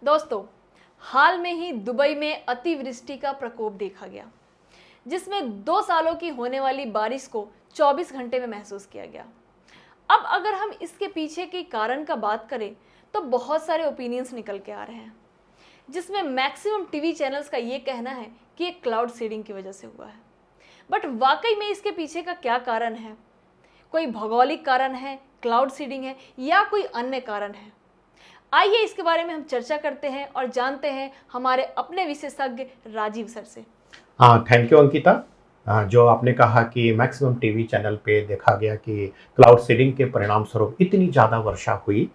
दोस्तों, हाल में ही दुबई में अतिवृष्टि का प्रकोप देखा गया, जिसमें 2 सालों की होने वाली बारिश को 24 घंटे में महसूस किया गया। अब अगर हम इसके पीछे के कारण का बात करें तो बहुत सारे ओपिनियंस निकल के आ रहे हैं, जिसमें मैक्सिमम टीवी चैनल्स का ये कहना है कि ये क्लाउड सीडिंग की वजह से हुआ है। बट वाकई में इसके पीछे का क्या कारण है? कोई भौगोलिक कारण है, क्लाउड सीडिंग है, या कोई अन्य कारण है? आइए इसके बारे में हम चर्चा करते हैं और जानते हैं हमारे अपने विशेषज्ञ राजीव सर से। हाँ, थैंक यू अंकिता। जो आपने कहा कि मैक्सिमम टीवी चैनल पे देखा गया कि क्लाउड सीडिंग के परिणाम स्वरूप इतनी ज़्यादा वर्षा हुई,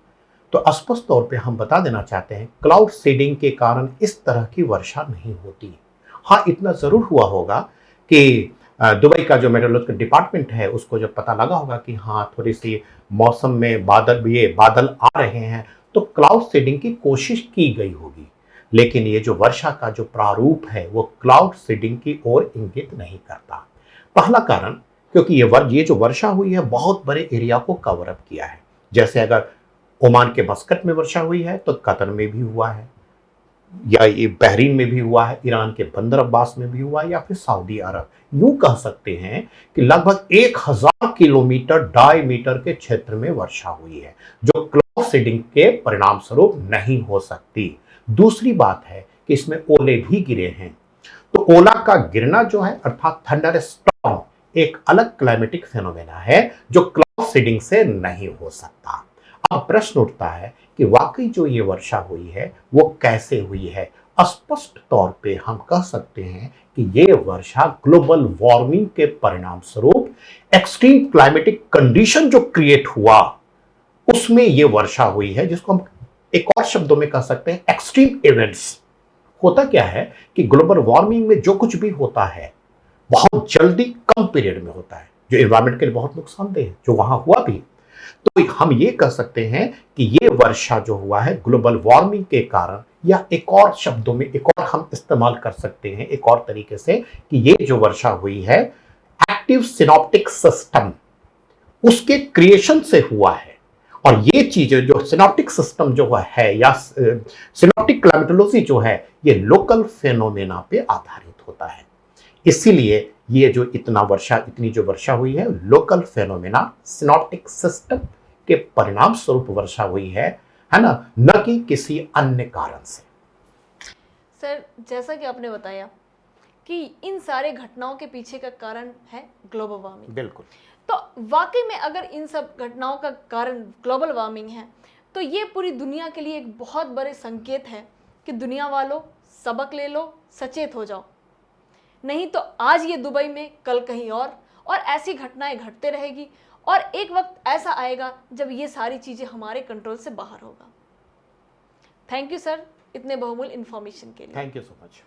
तो स्पष्ट तौर पे हम बता देना चाहते हैं क्लाउड सीडिंग के कारण इस तरह की वर्षा नहीं होती। हाँ, इतना ज़रूर हुआ होगा कि दुबई का जो मेट्रोलॉजिकल डिपार्टमेंट है उसको जब पता लगा होगा कि हाँ थोड़ी सी मौसम में बादल आ रहे हैं, तो क्लाउड सीडिंग की कोशिश की गई होगी। लेकिन ये जो वर्षा का जो प्रारूप है वो क्लाउड सीडिंग की ओर इंगित नहीं करता। पहला कारण, क्योंकि ये जो वर्षा हुई है बहुत बड़े एरिया को कवर अप किया है। जैसे अगर ओमान के मस्कट में वर्षा हुई है तो कतर में भी हुआ है, या ये बहरीन में भी हुआ है, ईरान के बंदर अब्बास में भी हुआ है, या फिर सऊदी अरब। यूं कह सकते हैं कि लगभग 1000 किलोमीटर डायमीटर के क्षेत्र में वर्षा हुई है, जो क्लाउड सीडिंग के परिणाम स्वरूप नहीं हो सकती। दूसरी बात है कि इसमें ओले भी गिरे हैं। तो ओला का गिरना जो है अर्थात थंडर स्टॉर्म एक अलग क्लाइमेटिक फेनोमेना है जो क्लाउड सीडिंग से नहीं हो सकता। अब प्रश्न उठता है कि वाकई जो ये वर्षा हुई है वो कैसे हुई है। स्पष्ट तौर पे हम कह सकते हैं कि ये वर्षा ग्लोबल वार्मिंग के परिणाम स्वरूप एक्सट्रीम क्लाइमेटिक कंडीशन जो क्रिएट हुआ उसमें ये वर्षा हुई है, जिसको हम एक और शब्दों में कह सकते हैं एक्सट्रीम इवेंट्स। होता क्या है कि ग्लोबल वार्मिंग में जो कुछ भी होता है बहुत जल्दी कम पीरियड में होता है, जो एनवायरमेंट के लिए बहुत नुकसानदेह है, जो वहां हुआ भी। तो हम ये कह सकते हैं कि ये वर्षा जो हुआ है ग्लोबल वार्मिंग के कारण, या एक और शब्दों में एक और हम इस्तेमाल कर सकते हैं एक और तरीके से कि ये जो वर्षा हुई है एक्टिव सिनॉप्टिक सिस्टम उसके क्रिएशन से हुआ है। और ये चीजें जो सिनॉप्टिक सिस्टम जो है या सिनॉप्टिक क्लाइमेटोलॉजी जो है ये लोकल फेनोमेना पे आधारित होता है। इसीलिए ये जो इतनी जो वर्षा हुई है लोकल फेनोमेना सिनॉप्टिक सिस्टम के परिणाम स्वरूप वर्षा हुई है ना, न कि किसी अन्य कारण से। सर, जैसा कि आपने बताया कि इन सारे घटनाओं के पीछे का कारण है ग्लोबल वार्मिंग। बिल्कुल। तो वाकई में अगर इन सब घटनाओं का कारण ग्लोबल वार्मिंग है तो ये पूरी दुनिया के लिए एक बहुत बड़े संकेत है कि दुनिया वालों सबक ले लो, सचेत हो जाओ। नहीं तो आज ये दुबई में, कल कहीं और ऐसी घटनाएं घटते रहेगी और एक वक्त ऐसा आएगा जब ये सारी चीज़ें हमारे कंट्रोल से बाहर होगा। थैंक यू सर, इतने बहुमूल्य इन्फॉर्मेशन के लिए। Thank you so much.